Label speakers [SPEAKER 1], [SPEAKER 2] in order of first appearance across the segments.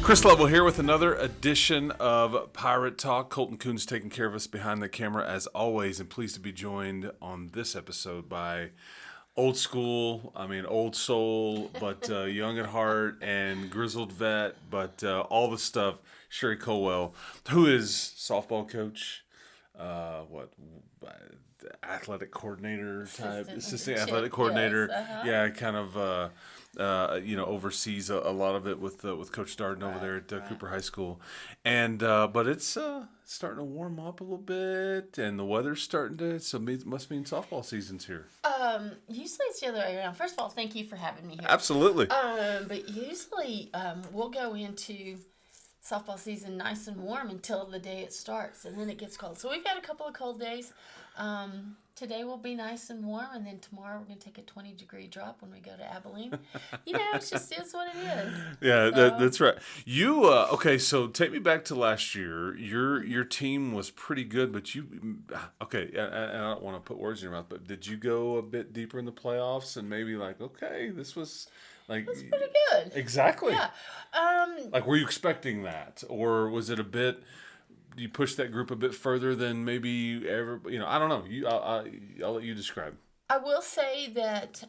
[SPEAKER 1] Chris Lovell here with another edition of Pirate Talk. Colton Coon's taking care of us behind the camera as always, and pleased to be joined on this episode by old soul, but young at heart and grizzled vet, but all the stuff, Sherri Culwell, who is softball coach, athletic coordinator type, assistant athletic coordinator. Yes, yeah, kind of oversees a lot of it with Coach Darden over there at Cooper High School, and but it's starting to warm up a little bit, and the weather's starting to. So it must mean softball season's here.
[SPEAKER 2] Usually it's the other way around. First of all, thank you for having me here.
[SPEAKER 1] Absolutely.
[SPEAKER 2] But usually we'll go into softball season nice and warm until the day it starts, and then it gets cold. So we've had a couple of cold days. Today will be nice and warm, and then tomorrow we're going to take a 20-degree drop when we go to Abilene. It's just is what it is.
[SPEAKER 1] Yeah, so. That's right. You okay? So take me back to last year. Your team was pretty good, but and I don't want to put words in your mouth, but did you go a bit deeper in the playoffs and maybe this was like
[SPEAKER 2] that's pretty good.
[SPEAKER 1] Exactly.
[SPEAKER 2] Yeah.
[SPEAKER 1] Were you expecting that, or was it a bit? You pushed that group a bit further than maybe you ever. I don't know. I'll let you describe.
[SPEAKER 2] I will say that.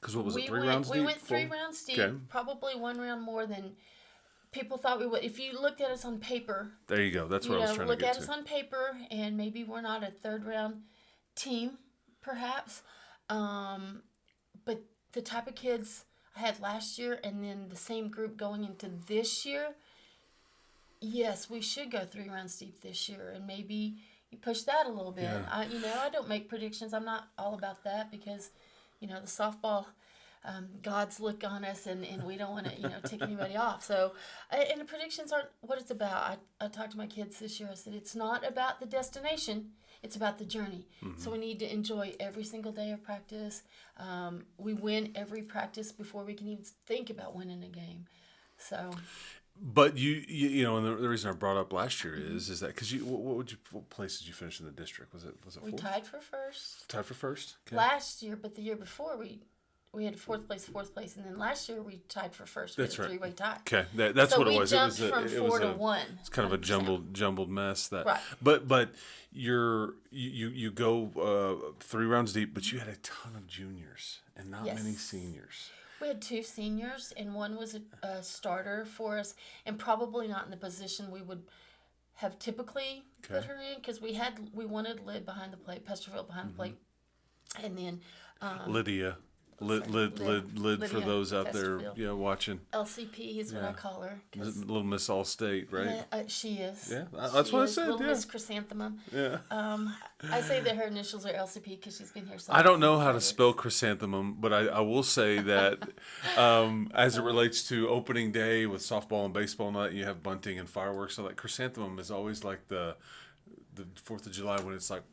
[SPEAKER 1] Because what was it? 3 rounds deep.
[SPEAKER 2] We went 3 rounds deep. Okay. Probably 1 round more than people thought we would. If you looked at us on paper.
[SPEAKER 1] There you go. That's what I was trying to get to.
[SPEAKER 2] Look at us on paper, and maybe we're not a 3rd round team, perhaps. But the type of kids I had last year, and then the same group going into this year. Yes, we should go 3 rounds deep this year, and maybe you push that a little bit. Yeah. I don't make predictions. I'm not all about that because, the softball gods look on us, and we don't want to, tick anybody off. So, and the predictions aren't what it's about. I talked to my kids this year. I said, it's not about the destination. It's about the journey. Mm-hmm. So we need to enjoy every single day of practice. We win every practice before we can even think about winning a game. So...
[SPEAKER 1] But and the reason I brought up last year is that because what place did you finish in the district? Was it
[SPEAKER 2] we
[SPEAKER 1] 4th?
[SPEAKER 2] Tied for first.
[SPEAKER 1] Tied for first. Okay.
[SPEAKER 2] Last year, but the year before we had 4th place, and then last year we tied for first.
[SPEAKER 1] That's right.
[SPEAKER 2] 3-way tie.
[SPEAKER 1] Okay, that's
[SPEAKER 2] so
[SPEAKER 1] what it was.
[SPEAKER 2] It was from 4 to 1.
[SPEAKER 1] It's kind of a jumbled mess. That.
[SPEAKER 2] Right.
[SPEAKER 1] But you go 3 rounds deep, but you had a ton of juniors and not many seniors.
[SPEAKER 2] We had 2 seniors, and one was a starter for us, and probably not in the position we would have typically put her in, because we wanted Lid behind the plate, Pesterfield behind the plate, and then
[SPEAKER 1] Lydia. Lid for those out there, watching.
[SPEAKER 2] LCP is what I call her.
[SPEAKER 1] Little Miss All State, right?
[SPEAKER 2] Yeah, she is.
[SPEAKER 1] Yeah, that's what I said.
[SPEAKER 2] Little Miss Chrysanthemum.
[SPEAKER 1] Yeah.
[SPEAKER 2] I say that her initials are LCP because she's been here so
[SPEAKER 1] long. I don't know how to spell chrysanthemum, but I will say that as it relates to opening day with softball and baseball night, you have bunting and fireworks. So like chrysanthemum is always like the 4th of July when it's like,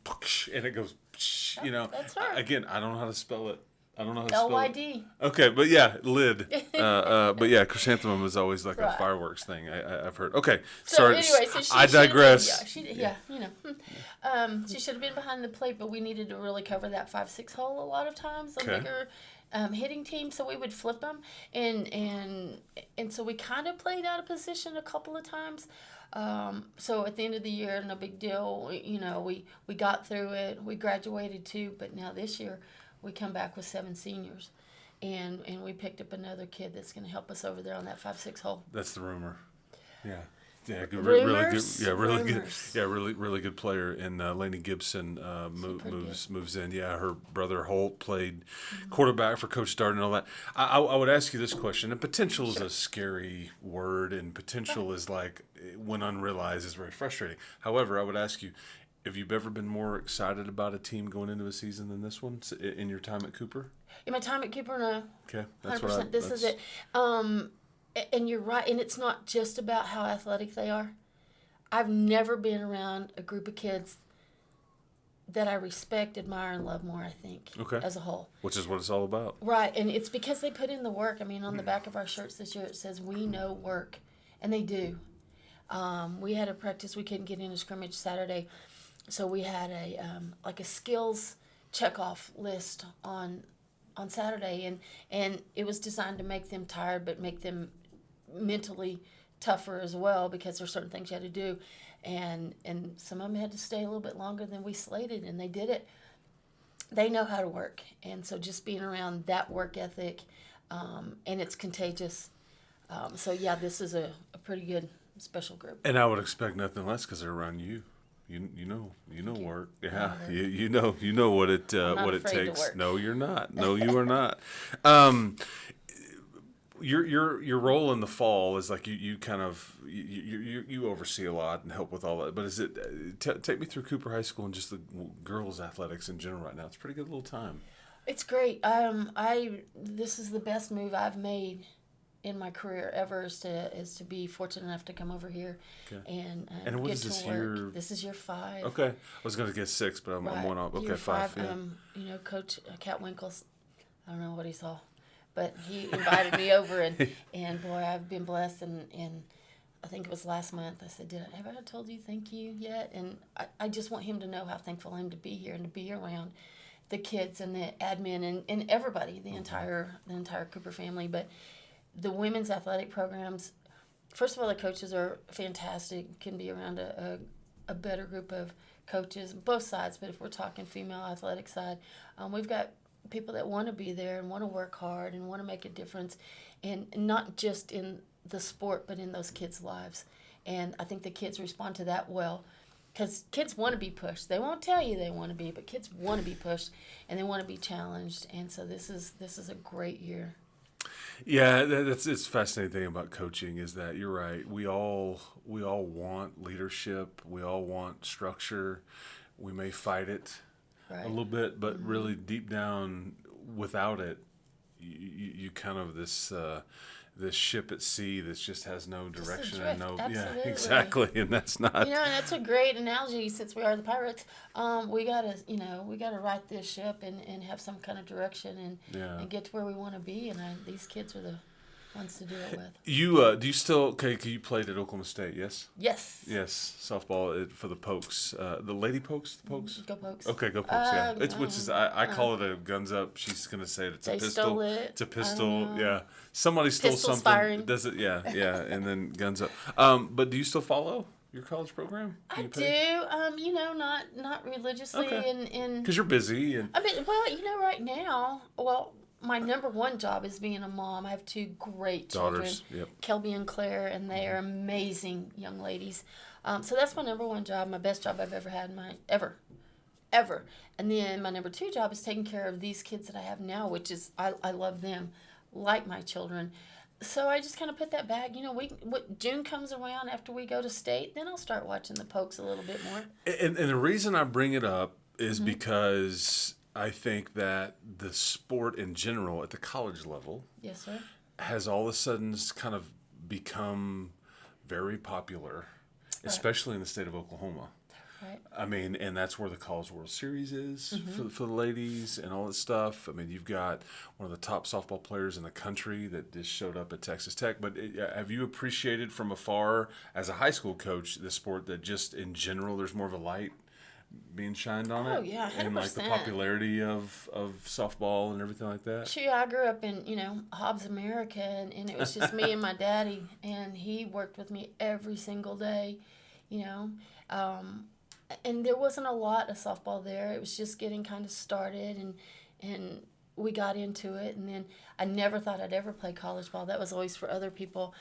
[SPEAKER 1] and it goes,
[SPEAKER 2] That's her.
[SPEAKER 1] Again, I don't know how to spell it. I don't know how to
[SPEAKER 2] spell
[SPEAKER 1] it.
[SPEAKER 2] LYD.
[SPEAKER 1] Okay, but yeah, Lid. But yeah, chrysanthemum is always like a fireworks thing. I've heard. Okay, sorry.
[SPEAKER 2] Anyway,
[SPEAKER 1] I digress.
[SPEAKER 2] She should have been behind the plate, but we needed to really cover that 5-6 hole a lot of times. A bigger hitting team, so we would flip them, and so we kind of played out of position a couple of times. So at the end of the year, no big deal. We got through it. We graduated too, but now this year. We come back with 7 seniors, and we picked up another kid that's going to help us over there on that 5-6 hole.
[SPEAKER 1] That's the rumor. Yeah. Yeah,
[SPEAKER 2] really
[SPEAKER 1] good. Yeah, really good. Yeah, really good player. And Lainey Gibson moves in. Yeah, her brother Holt played quarterback for Coach Darden and all that. I would ask you this question. And potential is a scary word, and potential is like when unrealized is very frustrating. However, I would ask you. Have you ever been more excited about a team going into a season than this one in your time at Cooper?
[SPEAKER 2] In my time at Cooper, no.
[SPEAKER 1] Okay,
[SPEAKER 2] that's 100%. This is it. And you're right, and it's not just about how athletic they are. I've never been around a group of kids that I respect, admire, and love more, I think, as a whole.
[SPEAKER 1] Which is what it's all about.
[SPEAKER 2] Right, and it's because they put in the work. I mean, on the back of our shirts this year, it says, we know work, and they do. We had a practice, we couldn't get in a scrimmage Saturday. So we had a skills check-off list on Saturday, and it was designed to make them tired, but make them mentally tougher as well because there's certain things you had to do, and some of them had to stay a little bit longer than we slated, and they did it. They know how to work, and so just being around that work ethic, and it's contagious. So yeah, this is a pretty good special group.
[SPEAKER 1] And I would expect nothing less because they're around you. You know work. Yeah, you know what it takes.
[SPEAKER 2] To work.
[SPEAKER 1] No, you're not. No, you are not. Your role in the fall is like you kind of you oversee a lot and help with all that. But is it take me through Cooper High School and just the girls' athletics in general right now? It's a pretty good little time.
[SPEAKER 2] It's great. This is the best move I've made in my career ever is to be fortunate enough to come over here and
[SPEAKER 1] what
[SPEAKER 2] get
[SPEAKER 1] is this
[SPEAKER 2] to work.
[SPEAKER 1] year?
[SPEAKER 2] This is year 5.
[SPEAKER 1] Okay, I was going to get 6, but I'm one off. Okay,
[SPEAKER 2] year
[SPEAKER 1] 5.
[SPEAKER 2] Yeah. Coach Cat Winkles, I don't know what he saw, but he invited me over, and boy, I've been blessed. And I think it was last month. I said, have I told you thank you yet? And I just want him to know how thankful I am to be here and to be around the kids and the admin and everybody, the entire Cooper family, but. The women's athletic programs, first of all, the coaches are fantastic, can be around a better group of coaches, both sides, but if we're talking female athletic side, we've got people that want to be there and want to work hard and want to make a difference, and not just in the sport, but in those kids' lives. And I think the kids respond to that well, because kids want to be pushed. They won't tell you they want to be, but kids want to be pushed, and they want to be challenged, and so this is a great year.
[SPEAKER 1] Yeah, it's fascinating thing about coaching is that you're right. We all want leadership. We all want structure. We may fight it a little bit, but really deep down, without it, you kind of this ship at sea that just has no direction and no.
[SPEAKER 2] Absolutely.
[SPEAKER 1] Yeah, exactly, and that's not.
[SPEAKER 2] And that's a great analogy. Since we are the pirates, we gotta right this ship and have some kind of direction and get to where we want to be. And these kids are the ones to do it with.
[SPEAKER 1] You do you still you played at Oklahoma State? Yes.
[SPEAKER 2] Yes,
[SPEAKER 1] Softball for the Pokes, the Lady Pokes, the Pokes.
[SPEAKER 2] Go Pokes.
[SPEAKER 1] Okay, go Pokes. Yeah, which is I call it a guns up. She's gonna say it's a pistol.
[SPEAKER 2] Stole it.
[SPEAKER 1] It's a pistol. Yeah, somebody stole
[SPEAKER 2] Pistols
[SPEAKER 1] something.
[SPEAKER 2] firing.
[SPEAKER 1] Does it? Yeah, and then guns up. But do you still follow your college program?
[SPEAKER 2] I do. Not religiously, and
[SPEAKER 1] because you're busy and.
[SPEAKER 2] I mean, right now, my number one job is being a mom. I have 2 great
[SPEAKER 1] daughters,
[SPEAKER 2] children, Kelby and Claire, and they are amazing young ladies. So that's my number one job, my best job I've ever had ever. And then my number 2 job is taking care of these kids that I have now, which is I love them like my children. So I just kind of put that back. June comes around after we go to state, then I'll start watching the Pokes a little bit more.
[SPEAKER 1] And the reason I bring it up is because I think that the sport in general at the college level
[SPEAKER 2] yes, sir,
[SPEAKER 1] has all of a sudden kind of become very popular, especially in the state of Oklahoma.
[SPEAKER 2] Right.
[SPEAKER 1] I mean, and that's where the College World Series is for the ladies and all that stuff. I mean, you've got one of the top softball players in the country that just showed up at Texas Tech. But have you appreciated from afar, as a high school coach, the sport that just in general there's more of a light being shined on it?
[SPEAKER 2] Oh, yeah, 100%.
[SPEAKER 1] And like the popularity of softball and everything like that?
[SPEAKER 2] Sure, I grew up in, Hobbs, America, and it was just me and my daddy, and he worked with me every single day, and there wasn't a lot of softball there. It was just getting kind of started, and we got into it, and then I never thought I'd ever play college ball. That was always for other people,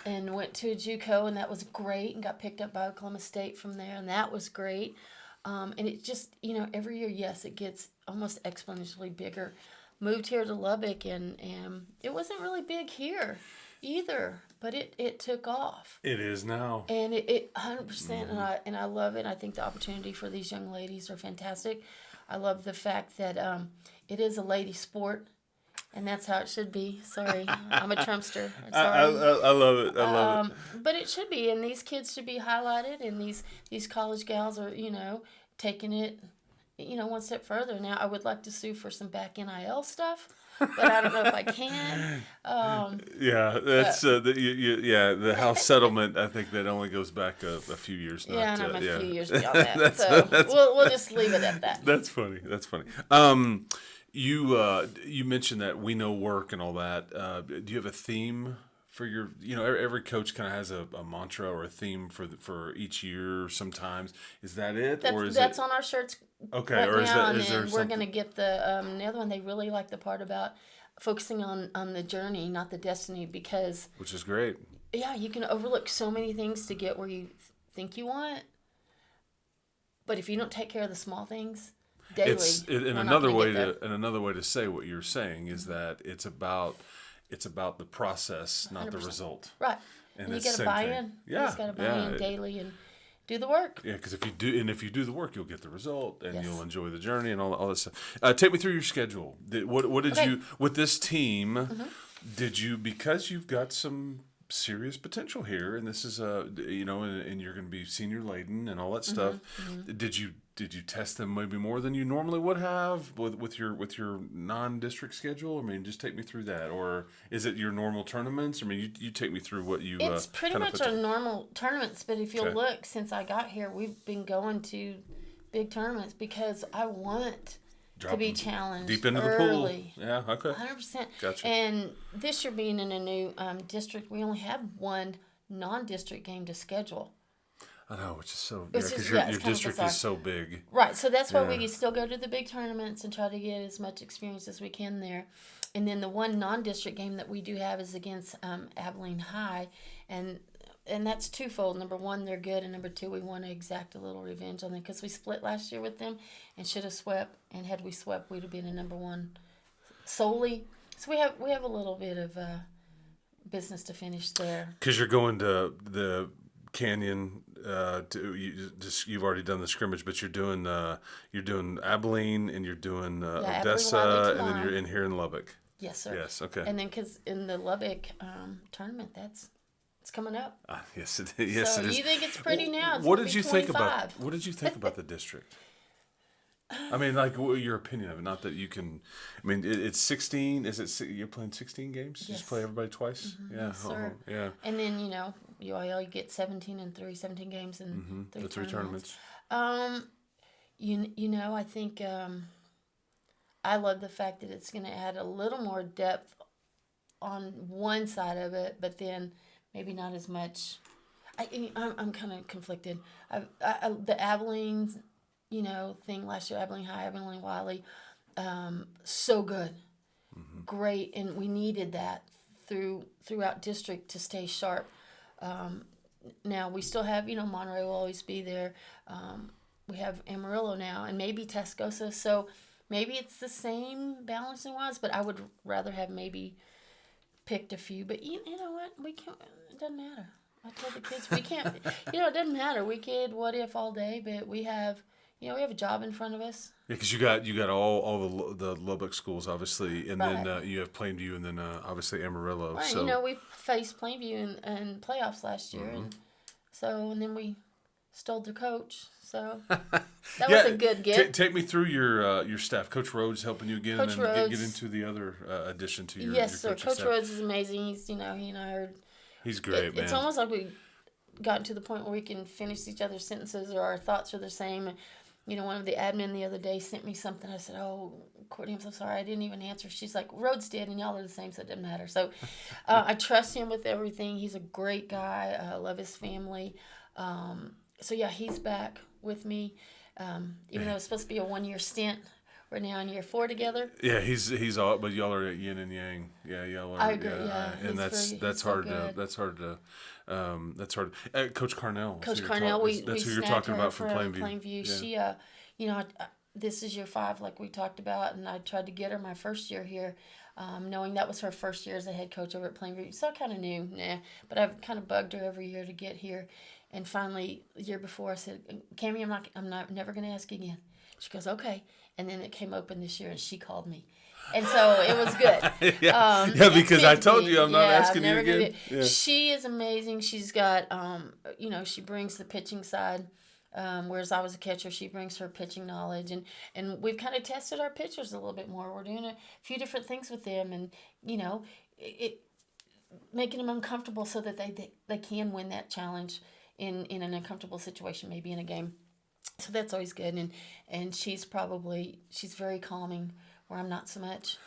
[SPEAKER 2] and went to a JUCO, and that was great, and got picked up by Oklahoma State from there, and that was great. And it just, every year, yes, it gets almost exponentially bigger. Moved here to Lubbock, and it wasn't really big here either, but it took off.
[SPEAKER 1] It is now.
[SPEAKER 2] And it 100%, and I love it. I think the opportunity for these young ladies are fantastic. I love the fact that it is a lady sport, and that's how it should be. Sorry, I'm a Trumpster. Sorry.
[SPEAKER 1] I love it. I love it.
[SPEAKER 2] But it should be, and these kids should be highlighted, and these college gals are, taking it, one step further. Now, I would like to sue for some back NIL stuff, but I don't know if I can.
[SPEAKER 1] That's the house settlement. I think that only goes back a few years.
[SPEAKER 2] Yeah, I'm a few years beyond that. We'll just leave it at that.
[SPEAKER 1] That's funny. You mentioned that we know work and all that. Do you have a theme for your, every coach kind of has a mantra or a theme for each year. Sometimes is that it,
[SPEAKER 2] That's on our shirts
[SPEAKER 1] okay,
[SPEAKER 2] right
[SPEAKER 1] or
[SPEAKER 2] now,
[SPEAKER 1] is there
[SPEAKER 2] and we're
[SPEAKER 1] something?
[SPEAKER 2] gonna get the other one. They really like the part about focusing on the journey, not the destiny, because
[SPEAKER 1] Which is great.
[SPEAKER 2] yeah, you can overlook so many things to get where you think you want, but if you don't take care of the small things daily,
[SPEAKER 1] In
[SPEAKER 2] we're not
[SPEAKER 1] another
[SPEAKER 2] gonna
[SPEAKER 1] way
[SPEAKER 2] get there.
[SPEAKER 1] to say what you're saying is that it's about the process, not the
[SPEAKER 2] 100%.
[SPEAKER 1] result.
[SPEAKER 2] Right.
[SPEAKER 1] And
[SPEAKER 2] And you
[SPEAKER 1] it's the
[SPEAKER 2] got to
[SPEAKER 1] same
[SPEAKER 2] buy
[SPEAKER 1] thing.
[SPEAKER 2] in. You
[SPEAKER 1] Yeah,
[SPEAKER 2] just got to buy
[SPEAKER 1] yeah.
[SPEAKER 2] in daily and do the work.
[SPEAKER 1] Yeah, because if you do the work, you'll get the result, and
[SPEAKER 2] Yes.
[SPEAKER 1] you'll enjoy the journey and all that stuff. Take me through your schedule. What did
[SPEAKER 2] Okay.
[SPEAKER 1] you with this team? Did you, because you've got some serious potential here, and this is and you're going to be senior laden and all that stuff. Did you test them maybe more than you normally would have with your non-district schedule? I mean, just take me through that, or is it your normal tournaments? I mean, you take me through what you.
[SPEAKER 2] It's pretty much our normal tournaments, but if you'll
[SPEAKER 1] Okay.
[SPEAKER 2] look, since I got here, we've been going to big tournaments because I want to be challenged
[SPEAKER 1] deep into
[SPEAKER 2] early.
[SPEAKER 1] the pool. Yeah. Okay.
[SPEAKER 2] 100%.
[SPEAKER 1] Gotcha.
[SPEAKER 2] And this year being in a new district, we only have one non-district game to schedule.
[SPEAKER 1] I know, which is so
[SPEAKER 2] It's
[SPEAKER 1] because
[SPEAKER 2] just-
[SPEAKER 1] your
[SPEAKER 2] yeah, it's
[SPEAKER 1] your
[SPEAKER 2] kind of
[SPEAKER 1] district
[SPEAKER 2] bizarre.
[SPEAKER 1] is so big.
[SPEAKER 2] Right, so that's why
[SPEAKER 1] Yeah.
[SPEAKER 2] we still go to the big tournaments and try to get as much experience as we can there. And then the one non-district game that we do have is against Abilene High, and that's twofold. Number one, they're good, and number two, we want to exact a little revenge on them because we split last year with them and should have swept. And had we swept, we'd have been a number one solely. So we have a little bit of business to finish there.
[SPEAKER 1] Because you're going to the Canyon. You've already done the scrimmage, but you're doing Abilene, and you're doing
[SPEAKER 2] Abilene,
[SPEAKER 1] Odessa,
[SPEAKER 2] Wiley
[SPEAKER 1] and then
[SPEAKER 2] tomorrow.
[SPEAKER 1] you're in here in Lubbock.
[SPEAKER 2] Yes, sir.
[SPEAKER 1] Yes. Okay.
[SPEAKER 2] And then because in the Lubbock tournament, it's coming up.
[SPEAKER 1] Yes, it is. Yes,
[SPEAKER 2] So
[SPEAKER 1] it is.
[SPEAKER 2] you think it's pretty now? It's
[SPEAKER 1] What
[SPEAKER 2] gonna
[SPEAKER 1] did
[SPEAKER 2] be
[SPEAKER 1] you think
[SPEAKER 2] 25.
[SPEAKER 1] about? What did you think about the district? I mean, like, your opinion of it. Not that you can. I mean, it's 16. Is it? You're playing 16 games. You
[SPEAKER 2] Yes.
[SPEAKER 1] just play everybody twice. Yeah.
[SPEAKER 2] Yes, sir.
[SPEAKER 1] Yeah.
[SPEAKER 2] And then you all get 17 and 17 games and
[SPEAKER 1] The three
[SPEAKER 2] tournaments.
[SPEAKER 1] tournaments.
[SPEAKER 2] I think I love the fact that it's going to add a little more depth on one side of it, but then maybe not as much. I'm kind of conflicted. The Abilene, thing last year, Abilene High, Abilene Wiley, so good, great, and we needed that throughout district to stay sharp. Now we still have, Monterey will always be there. We have Amarillo now, and maybe Tascosa. So maybe it's the same balancing wise, but I would rather have maybe picked a few. But you know what? We can't. It doesn't matter. I told the kids we can't. It doesn't matter. We could what if all day, but we have. We have a job in front of us.
[SPEAKER 1] Yeah, because you got all the Lubbock schools, obviously, and
[SPEAKER 2] Right.
[SPEAKER 1] then you have Plainview, and then obviously Amarillo.
[SPEAKER 2] Right.
[SPEAKER 1] So
[SPEAKER 2] We faced Plainview in playoffs last year, and then we stole their coach. So that was a good get.
[SPEAKER 1] Take me through your staff. Coach Rhodes helping you again,
[SPEAKER 2] Coach
[SPEAKER 1] and then get
[SPEAKER 2] Rhodes.
[SPEAKER 1] into the other addition to your
[SPEAKER 2] Yes, sir.
[SPEAKER 1] coaching
[SPEAKER 2] Coach
[SPEAKER 1] staff.
[SPEAKER 2] Rhodes is amazing. He's he and I are.
[SPEAKER 1] He's great, man.
[SPEAKER 2] It's almost like we gotten to the point where we can finish each other's sentences or our thoughts are the same. One of the admin the other day sent me something. I said, "Oh, Courtney, I'm so sorry. I didn't even answer." She's like, "Rhodes did, and y'all are the same, so it doesn't matter." So I trust him with everything. He's a great guy. I love his family. So, yeah, he's back with me. Even though it's supposed to be a 1-year stint, we're now in year 4 together.
[SPEAKER 1] Yeah, he's all, but y'all are yin and yang. Yeah, y'all are.
[SPEAKER 2] I agree, yeah.
[SPEAKER 1] And
[SPEAKER 2] He's
[SPEAKER 1] that's
[SPEAKER 2] so
[SPEAKER 1] hard
[SPEAKER 2] good.
[SPEAKER 1] that's hard to. Coach Carnell.
[SPEAKER 2] Coach
[SPEAKER 1] who
[SPEAKER 2] Carnell,
[SPEAKER 1] that's who you're
[SPEAKER 2] snagged
[SPEAKER 1] talking
[SPEAKER 2] her
[SPEAKER 1] about from
[SPEAKER 2] from
[SPEAKER 1] Plainview.
[SPEAKER 2] Yeah. She, this is year 5, like we talked about, and I tried to get her my first year here, knowing that was her first year as a head coach over at Plainview. So I kind of knew, but I've kind of bugged her every year to get here, and finally, the year before, I said, "Cammie, I'm never going to ask you again." She goes, "Okay," and then it came open this year, and she called me. And so it was good.
[SPEAKER 1] Yeah,
[SPEAKER 2] It's
[SPEAKER 1] because
[SPEAKER 2] meant
[SPEAKER 1] I
[SPEAKER 2] to
[SPEAKER 1] told
[SPEAKER 2] be.
[SPEAKER 1] you I'm not
[SPEAKER 2] Yeah,
[SPEAKER 1] asking you
[SPEAKER 2] never gonna
[SPEAKER 1] again.
[SPEAKER 2] be-
[SPEAKER 1] Yeah.
[SPEAKER 2] She is amazing. She's got, she brings the pitching side. Whereas I was a catcher, she brings her pitching knowledge, and we've kind of tested our pitchers a little bit more. We're doing a few different things with them, and it making them uncomfortable so that they can win that challenge in an uncomfortable situation, maybe in a game. So that's always good, and she's very calming. where I'm not so much.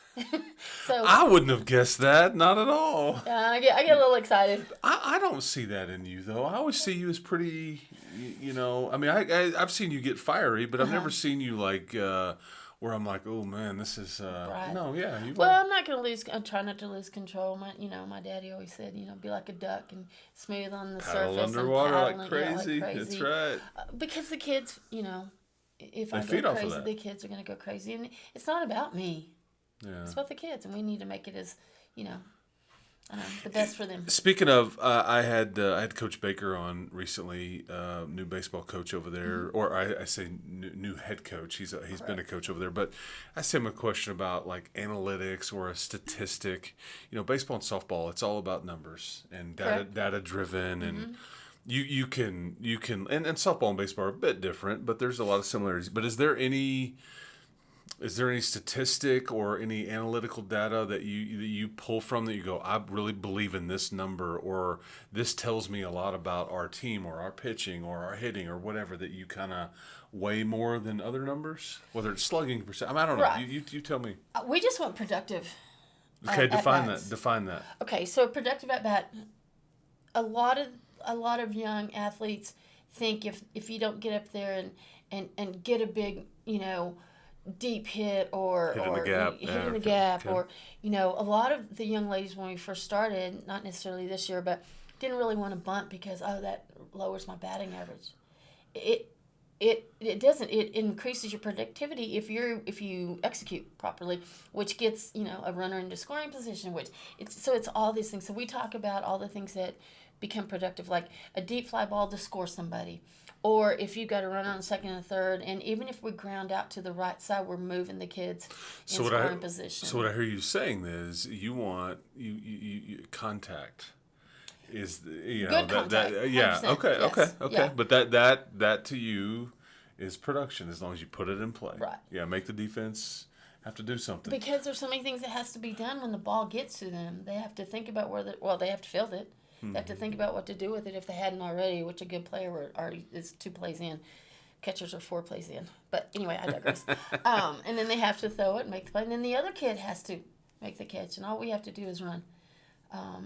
[SPEAKER 2] So
[SPEAKER 1] I wouldn't have guessed that. Not at all.
[SPEAKER 2] I get a little excited.
[SPEAKER 1] I don't see that in you, though. I always see you as pretty, I mean, I've seen you get fiery, but I've never seen you like where I'm like, oh man, this is
[SPEAKER 2] Right.
[SPEAKER 1] no, yeah.
[SPEAKER 2] Well, I'm not gonna lose. I'm trying not to lose control. My daddy always said, be like a duck and smooth on the
[SPEAKER 1] Paddle
[SPEAKER 2] surface
[SPEAKER 1] underwater
[SPEAKER 2] and
[SPEAKER 1] like
[SPEAKER 2] paddling,
[SPEAKER 1] crazy.
[SPEAKER 2] like
[SPEAKER 1] That's
[SPEAKER 2] crazy.
[SPEAKER 1] right.
[SPEAKER 2] Because the kids, if
[SPEAKER 1] They
[SPEAKER 2] I
[SPEAKER 1] feed
[SPEAKER 2] go
[SPEAKER 1] off of
[SPEAKER 2] crazy,
[SPEAKER 1] that.
[SPEAKER 2] the kids are gonna go crazy, and it's not about me.
[SPEAKER 1] Yeah.
[SPEAKER 2] It's about the kids, and we need to make it as, I don't know, the best for them.
[SPEAKER 1] Speaking of, I had Coach Baker on recently, new baseball coach over there, or I say new head coach. He's been a coach over there, but I asked him a question about like analytics or a statistic. Baseball and softball, it's all about numbers and data driven, and you can and softball and baseball are a bit different, but there's a lot of similarities. But is there any statistic or any analytical data that you pull from that you go, I really believe in this number, or this tells me a lot about our team or our pitching or our hitting or whatever, that you kind of weigh more than other numbers, whether it's slugging percent? I don't know.
[SPEAKER 2] Right.
[SPEAKER 1] You tell me.
[SPEAKER 2] We just want productive.
[SPEAKER 1] Okay, define
[SPEAKER 2] at-bats.
[SPEAKER 1] that. Define that.
[SPEAKER 2] Okay, so productive at bat. A lot of young athletes think if you don't get up there and get a big deep hit or
[SPEAKER 1] Hit in the gap.
[SPEAKER 2] hit
[SPEAKER 1] Yeah,
[SPEAKER 2] in the
[SPEAKER 1] okay,
[SPEAKER 2] gap
[SPEAKER 1] okay.
[SPEAKER 2] or a lot of the young ladies when we first started, not necessarily this year, but didn't really want to bunt because that lowers my batting average. It doesn't. It increases your productivity if you execute properly, which gets a runner into scoring position. Which it's all these things. So we talk about all the things that become productive, like a deep fly ball to score somebody, or if you've got a runner on second and third, and even if we ground out to the right side, we're moving the kids in scoring position.
[SPEAKER 1] So what I hear you saying is you want you contact. Is
[SPEAKER 2] Good contact.
[SPEAKER 1] Yeah,
[SPEAKER 2] 100%,
[SPEAKER 1] okay,
[SPEAKER 2] yes,
[SPEAKER 1] okay.
[SPEAKER 2] yeah.
[SPEAKER 1] But that to you is production, as long as you put it in play.
[SPEAKER 2] Right.
[SPEAKER 1] Yeah, make the defense have to do something.
[SPEAKER 2] Because there's so many things that has to be done when the ball gets to them. They have to think about they have to field it. They have to think about what to do with it if they hadn't already, which a good player is 2 plays in. Catchers are 4 plays in. But anyway, I digress. And then they have to throw it and make the play. And then the other kid has to make the catch. And all we have to do is run.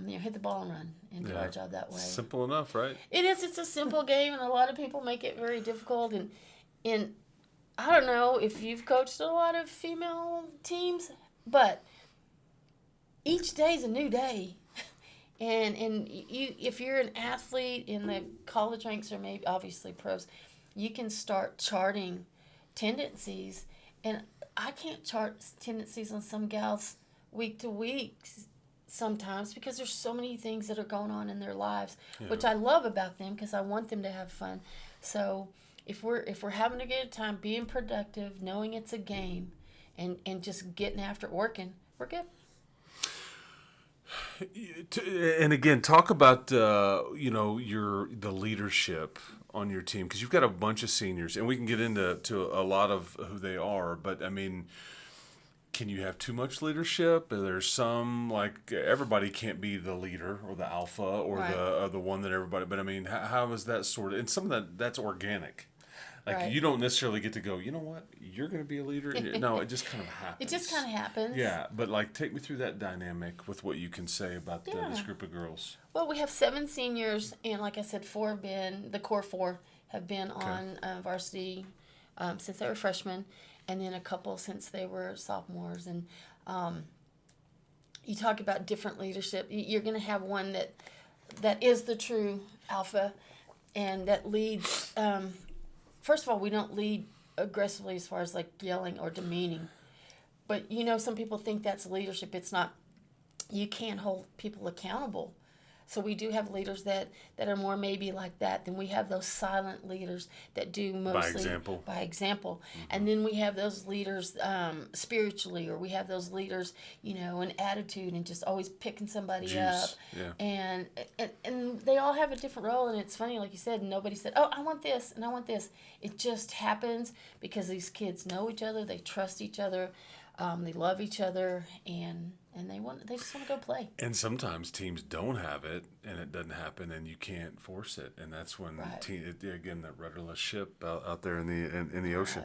[SPEAKER 2] Hit the ball and run and do our job that way.
[SPEAKER 1] Simple enough, right?
[SPEAKER 2] It is. It's a simple game, and a lot of people make it very difficult. And I don't know if you've coached a lot of female teams, but each day is a new day. And if you're an athlete in the college ranks or maybe obviously pros, you can start charting tendencies. And I can't chart tendencies on some gals week to week sometimes because there's so many things that are going on in their lives, which I love about them because I want them to have fun. So if we're having a good time, being productive, knowing it's a game, and just getting after it, working, we're good.
[SPEAKER 1] And again, talk about the leadership on your team, because you've got a bunch of seniors, and we can get into a lot of who they are. But I mean, can you have too much leadership? There's some, like, everybody can't be the leader or the alpha or the one that everybody. But I mean, how is that sort of? And some of that's organic. Like, you don't necessarily get to go, you know what, you're going to be a leader. No, it just kind of happens.
[SPEAKER 2] It just kind of happens.
[SPEAKER 1] Yeah, but like, take me through that dynamic with what you can say about this group of girls.
[SPEAKER 2] Well, we have 7 seniors, and like I said, 4 have been, the core 4 have been on varsity since they were freshmen, and then a couple since they were sophomores. And you talk about different leadership. You're going to have one that is the true alpha and that leads. First of all, we don't lead aggressively as far as like yelling or demeaning. But, some people think that's leadership. It's not. You can't hold people accountable. So we do have leaders that are more maybe like that. Then we have those silent leaders that do mostly by example. Mm-hmm. And then we have those leaders spiritually, or we have those leaders, in attitude and just always picking somebody up. Yeah. And they all have a different role. And it's funny, like you said, nobody said, oh, I want this and I want this. It just happens because these kids know each other. They trust each other. They love each other, and they just want to go play.
[SPEAKER 1] And sometimes teams don't have it, and it doesn't happen, and you can't force it, and that's when again, that rudderless ship out there in the ocean.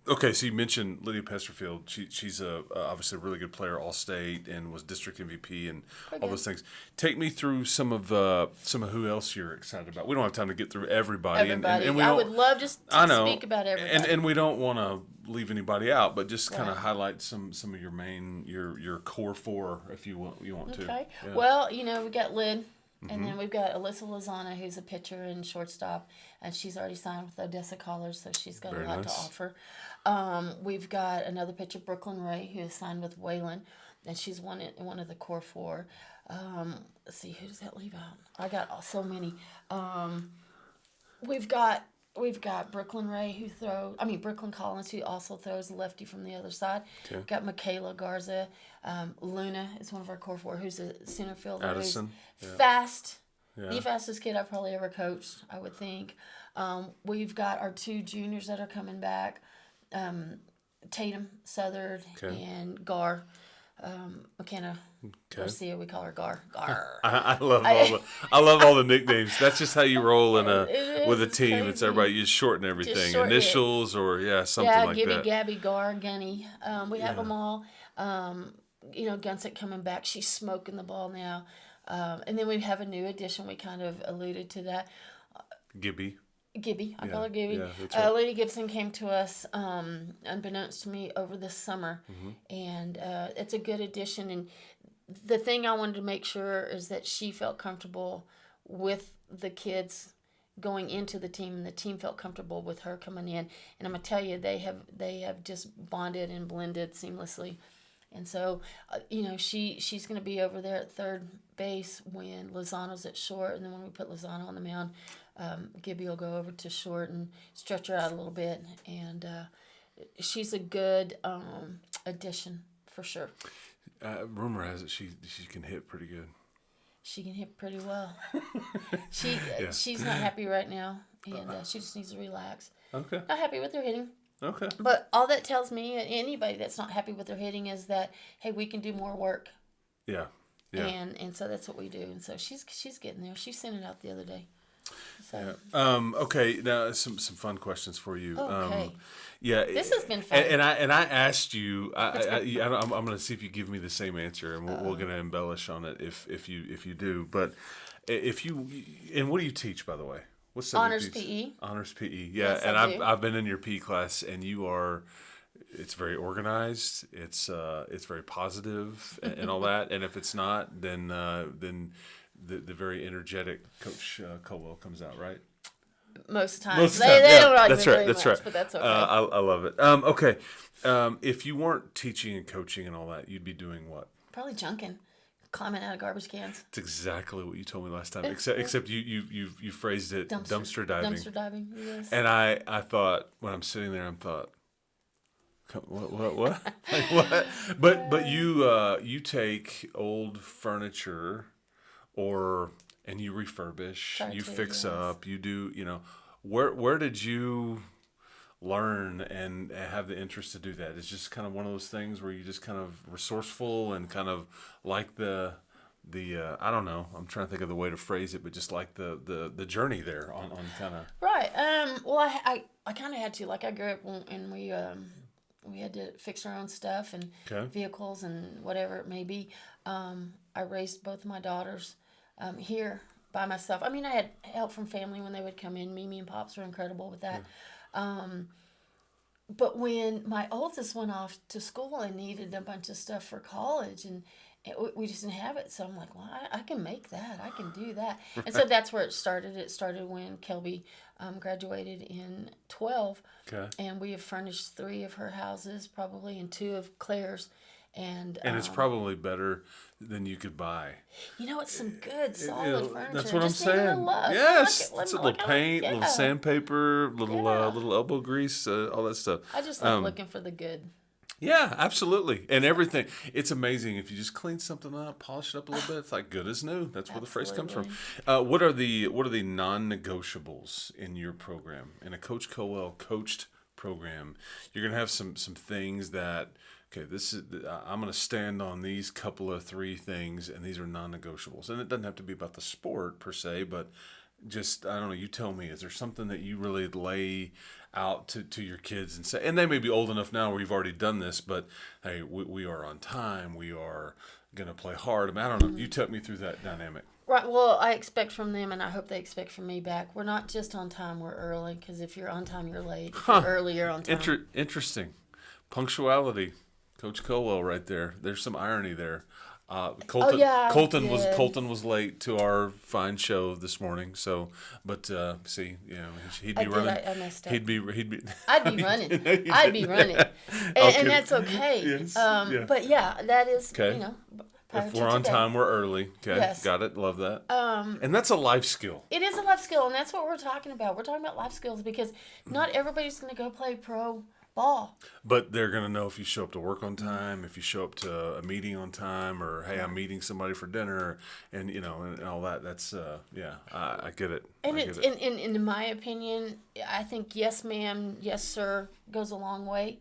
[SPEAKER 1] Okay, so you mentioned Lydia Pesterfield. She's obviously a really good player, all state, and was district MVP and
[SPEAKER 2] Pretty
[SPEAKER 1] all
[SPEAKER 2] good.
[SPEAKER 1] those things. Take me through some of who else you're excited about. We don't have time to get through everybody,
[SPEAKER 2] Everybody.
[SPEAKER 1] and we
[SPEAKER 2] I
[SPEAKER 1] don't.
[SPEAKER 2] would love just
[SPEAKER 1] I
[SPEAKER 2] to
[SPEAKER 1] know,
[SPEAKER 2] speak about everybody.
[SPEAKER 1] and we don't want to leave anybody out, but just kind of
[SPEAKER 2] Right.
[SPEAKER 1] highlight some of your main your core four if you want to.
[SPEAKER 2] Okay.
[SPEAKER 1] Yeah.
[SPEAKER 2] Well, we got Lyd, and then we've got Alyssa Lozana, who's a pitcher and shortstop, and she's already signed with Odessa College, so she's got
[SPEAKER 1] Very
[SPEAKER 2] a lot to
[SPEAKER 1] nice.
[SPEAKER 2] offer. We've got another pitcher, Brooklyn Ray, who is signed with Wayland, and she's one of the core four. Let's see, who does that leave out? I got so many. We've got Brooklyn Ray Brooklyn Collins, who also throws lefty from the other side.
[SPEAKER 1] Okay.
[SPEAKER 2] Got Michaela Garza. Luna is one of our core four, who's a center fielder.
[SPEAKER 1] Addison.
[SPEAKER 2] Who's
[SPEAKER 1] Yeah.
[SPEAKER 2] fast.
[SPEAKER 1] Yeah.
[SPEAKER 2] The fastest kid I've probably ever coached, I would think. We've got our two juniors that are coming back. Tatum Southard
[SPEAKER 1] Okay.
[SPEAKER 2] and Gar. McKenna Garcia, we call her Gar. Gar.
[SPEAKER 1] I love all the nicknames. That's just how you roll with a
[SPEAKER 2] It's
[SPEAKER 1] team. It's
[SPEAKER 2] crazy.
[SPEAKER 1] everybody. You shorten everything,
[SPEAKER 2] shorten it.
[SPEAKER 1] initials or something like
[SPEAKER 2] Gibby,
[SPEAKER 1] that.
[SPEAKER 2] Gabby, Gar, Gunny. We have them all. Gunsick coming back. She's smoking the ball now. And then we have a new addition. We kind of alluded to that.
[SPEAKER 1] Gibby.
[SPEAKER 2] Gibby. I call her Gibby.
[SPEAKER 1] Yeah, that's right.
[SPEAKER 2] Lady Gibson came to us, unbeknownst to me, over this summer.
[SPEAKER 1] Mm-hmm.
[SPEAKER 2] And it's a good addition. And the thing I wanted to make sure is that she felt comfortable with the kids going into the team, and the team felt comfortable with her coming in. And I'm going to tell you, they have just bonded and blended seamlessly. And so, she's going to be over there at third base when Lozano's at short. And then when we put Lozano on the mound, Gibby will go over to short and stretch her out a little bit. And she's a good addition for sure.
[SPEAKER 1] Rumor has it she can hit pretty good.
[SPEAKER 2] She can hit pretty well. She's not happy right now, and she just needs to relax.
[SPEAKER 1] Okay.
[SPEAKER 2] Not happy with her hitting.
[SPEAKER 1] Okay.
[SPEAKER 2] But all that tells me, anybody that's not happy with their hitting, is that, hey, we can do more work.
[SPEAKER 1] Yeah. Yeah.
[SPEAKER 2] And so that's what we do. And so she's getting there. She sent it out the other day. So
[SPEAKER 1] Okay. Now some fun questions for you.
[SPEAKER 2] Okay.
[SPEAKER 1] Yeah.
[SPEAKER 2] This has been fun.
[SPEAKER 1] And I asked you. I'm going to see if you give me the same answer, and we're going to embellish on it if you do. But and what do you teach, by the way? What's
[SPEAKER 2] Honors PE.
[SPEAKER 1] Honors PE. Yeah,
[SPEAKER 2] Yes,
[SPEAKER 1] and
[SPEAKER 2] I do.
[SPEAKER 1] I've been in your PE class, and you are. It's very organized. It's very positive and all that. And if it's not, then the very energetic Coach Culwell comes out, right?
[SPEAKER 2] Most times.
[SPEAKER 1] Most of the
[SPEAKER 2] They
[SPEAKER 1] time,
[SPEAKER 2] don't like
[SPEAKER 1] that's
[SPEAKER 2] me
[SPEAKER 1] right.
[SPEAKER 2] very
[SPEAKER 1] That's
[SPEAKER 2] much,
[SPEAKER 1] right.
[SPEAKER 2] but that's okay.
[SPEAKER 1] I love it. Okay, if you weren't teaching and coaching and all that, you'd be doing what?
[SPEAKER 2] Probably junking. Climbing out of garbage cans.
[SPEAKER 1] It's exactly what you told me last time. Except you phrased it dumpster diving.
[SPEAKER 2] Dumpster diving, yes.
[SPEAKER 1] And I thought when I'm sitting there, I thought, what? Like, what? But you take old furniture, and you refurbish,
[SPEAKER 2] Try
[SPEAKER 1] you
[SPEAKER 2] to,
[SPEAKER 1] fix
[SPEAKER 2] yes.
[SPEAKER 1] up, you do. Where did you learn and have the interest to do that? It's just kind of one of those things where you just kind of resourceful and kind of like the I don't know, I'm trying to think of the way to phrase it, but just like the journey there on kind of
[SPEAKER 2] Right. Well, I kind of had to. Like, I grew up and we had to fix our own stuff and
[SPEAKER 1] Okay.
[SPEAKER 2] vehicles and whatever it may be. I raised both of my daughters here by myself. I mean, I had help from family when they would come in. Mimi and Pops were incredible with that. But when my oldest went off to school and needed a bunch of stuff for college, and we just didn't have it, so I'm like, well, I can make that. I can do that. And so that's where it started. It started when Kelby graduated in 12,
[SPEAKER 1] Okay.
[SPEAKER 2] and we have furnished 3 of her houses, probably, and 2 of Claire's. And
[SPEAKER 1] it's probably better than you could buy.
[SPEAKER 2] it's some good, solid furniture.
[SPEAKER 1] That's what I'm
[SPEAKER 2] Just need a little
[SPEAKER 1] saying.
[SPEAKER 2] love.
[SPEAKER 1] Yes,
[SPEAKER 2] Look
[SPEAKER 1] it's
[SPEAKER 2] at-
[SPEAKER 1] a little
[SPEAKER 2] look at-
[SPEAKER 1] paint,
[SPEAKER 2] yeah.
[SPEAKER 1] little sandpaper, little
[SPEAKER 2] Yeah.
[SPEAKER 1] little elbow grease, all that stuff.
[SPEAKER 2] I just love looking for the good.
[SPEAKER 1] Yeah, absolutely, and everything. It's amazing if you just clean something up, polish it up a little bit. It's like good as new. That's where the phrase comes from. What are the non-negotiables in your program? In a Coach Culwell coached program, you're gonna have some things that. Okay, I'm going to stand on these couple of 3 things, and these are non-negotiables. And it doesn't have to be about the sport per se, but just, I don't know, you tell me, is there something that you really lay out to your kids and say, and they may be old enough now where you've already done this, but hey, we are on time. We are going to play hard. I mean, I don't know. You took me through that dynamic.
[SPEAKER 2] Right. Well, I expect from them, and I hope they expect from me back. We're not just on time, we're early, because if you're on time, you're late. If you're early, you're on time.
[SPEAKER 1] Interesting. Punctuality. Coach Culwell right there. There's some irony there. Colton, Colton was late to our fine show this morning. So, but see, he'd be running.
[SPEAKER 2] I messed up.
[SPEAKER 1] He'd be.
[SPEAKER 2] I'd be running. I'd be running, and that's okay.
[SPEAKER 1] Yes.
[SPEAKER 2] But yeah, that is
[SPEAKER 1] Okay. If we're on time, we're early. Okay,
[SPEAKER 2] yes.
[SPEAKER 1] Got it. Love that. And that's a life skill.
[SPEAKER 2] It is a life skill, and that's what we're talking about. We're talking about life skills because not everybody's going to go play pro ball.
[SPEAKER 1] But they're going to know if you show up to work on time, if you show up to a meeting on time, or hey, I'm meeting somebody for dinner, and and all that. That's I get it.
[SPEAKER 2] And in my opinion, I think yes, ma'am, yes, sir goes a long way,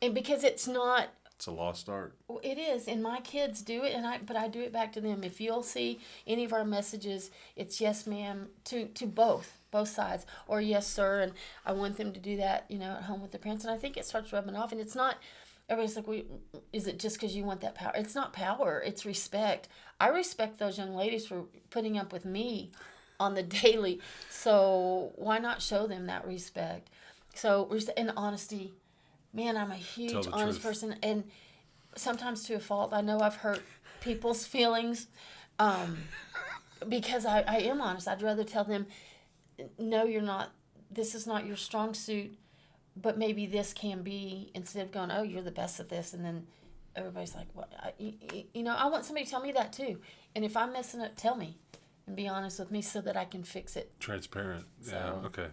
[SPEAKER 2] and because it's not.
[SPEAKER 1] It's a lost art.
[SPEAKER 2] It is, and my kids do it, but I do it back to them. If you'll see any of our messages, it's yes, ma'am, to both sides, or yes, sir, and I want them to do that, at home with their parents, and I think it starts rubbing off, and it's not, everybody's like, is it just because you want that power? It's not power, it's respect. I respect those young ladies for putting up with me on the daily, so why not show them that respect? So, and honesty. Man, I'm a huge honest person, and sometimes to a fault. I know I've hurt people's feelings because I am honest. I'd rather tell them, no, you're not. This is not your strong suit, but maybe this can be, instead of going, oh, you're the best at this, and then everybody's like, what? I want somebody to tell me that too. And if I'm messing up, tell me. And be honest with me so that I can fix it.
[SPEAKER 1] Transparent. Yeah. Okay.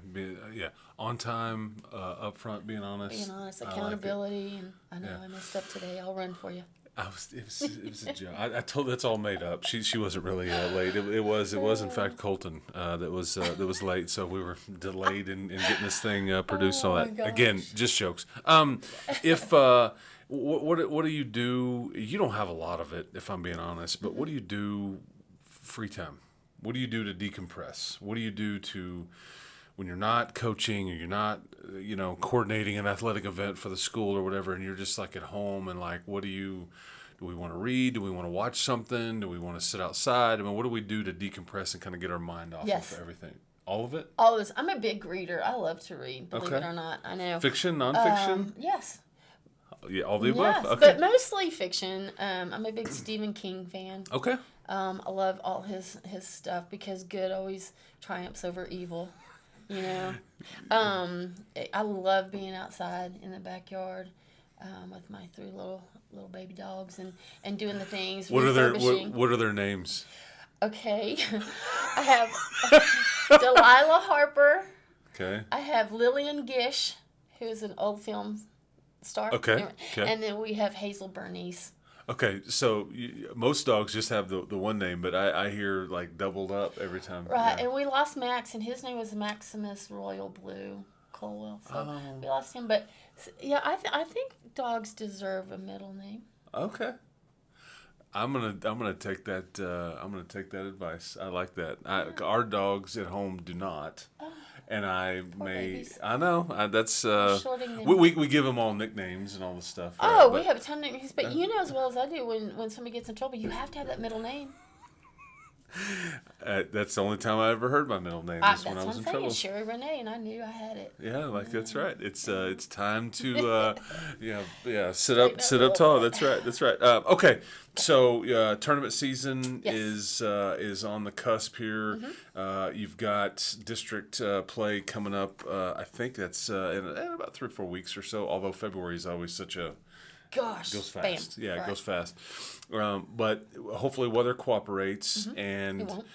[SPEAKER 1] On time, upfront, being honest.
[SPEAKER 2] Being honest, accountability, and I know I messed up today. I'll run for you.
[SPEAKER 1] It was a joke. I told that's all made up. She wasn't really late. It was in fact Colton that was late. So we were delayed in getting this thing produced. All that again, just jokes. If what do you do? You don't have a lot of it, if I'm being honest. But what do you do free time? What do you do to decompress? What do you do to when you're not coaching or you're not, coordinating an athletic event for the school or whatever, and you're just like at home and like, do we want to read? Do we want to watch something? Do we want to sit outside? I mean, what do we do to decompress and kind of get our mind off of everything? All of it?
[SPEAKER 2] All of this. I'm a big reader. I love to read, believe it or not. I know.
[SPEAKER 1] Fiction, nonfiction?
[SPEAKER 2] Yes.
[SPEAKER 1] Yeah, all the above? Okay.
[SPEAKER 2] But mostly fiction. I'm a big Stephen King fan.
[SPEAKER 1] Okay.
[SPEAKER 2] I love all his stuff because good always triumphs over evil. I love being outside in the backyard with my 3 little baby dogs and doing the things.
[SPEAKER 1] What are their names?
[SPEAKER 2] Okay, I have Delilah Harper.
[SPEAKER 1] Okay.
[SPEAKER 2] I have Lillian Gish, who is an old film star.
[SPEAKER 1] Okay.
[SPEAKER 2] And then we have Hazel Bernice.
[SPEAKER 1] Okay, so most dogs just have the one name, but I hear like doubled up every time.
[SPEAKER 2] Right, and we lost Max, and his name was Maximus Royal Blue Culwell. So we lost him, but yeah, I think dogs deserve a middle name.
[SPEAKER 1] Okay, I'm gonna take that. I'm gonna take that advice. I like that. Our dogs at home do not. And
[SPEAKER 2] babies.
[SPEAKER 1] I know, that's, we give them all nicknames and all this stuff.
[SPEAKER 2] Right? We have a ton of nicknames, but you know as well as I do when somebody gets in trouble, you have to have that middle name.
[SPEAKER 1] That's the only time I ever heard my middle name was when I was in trouble.
[SPEAKER 2] Sherri Renee, and I knew I had it.
[SPEAKER 1] Yeah, that's right. It's time to sit up tall. That's right. Okay, so tournament season is on the cusp here. Mm-hmm. You've got district play coming up. I think that's in about 3 or 4 weeks or so. Although February is always such a goes fast.
[SPEAKER 2] Bam.
[SPEAKER 1] It goes fast. But hopefully weather cooperates, and
[SPEAKER 2] it won't.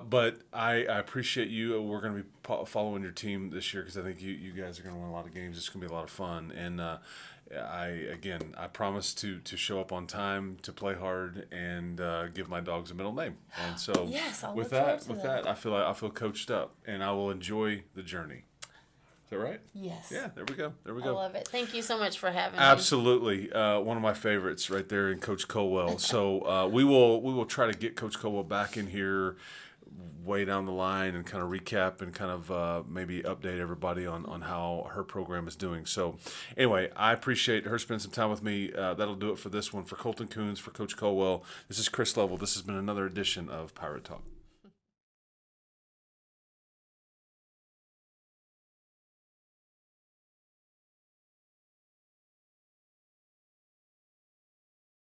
[SPEAKER 1] but I appreciate you. We're going to be following your team this year because I think you guys are going to win a lot of games. It's going to be a lot of fun, and I promise to show up on time, to play hard, and give my dogs a middle name. And so with that, I feel coached up, and I will enjoy the journey. Is that right?
[SPEAKER 2] Yes.
[SPEAKER 1] Yeah, there we go.
[SPEAKER 2] I love it. Thank you so much for having me.
[SPEAKER 1] Absolutely. One of my favorites right there in Coach Culwell. So we will try to get Coach Culwell back in here way down the line and kind of recap and kind of maybe update everybody on how her program is doing. So anyway, I appreciate her spending some time with me. That'll do it for this one. For Colton Coons, for Coach Culwell, this is Chris Lovell. This has been another edition of Pirate Talk.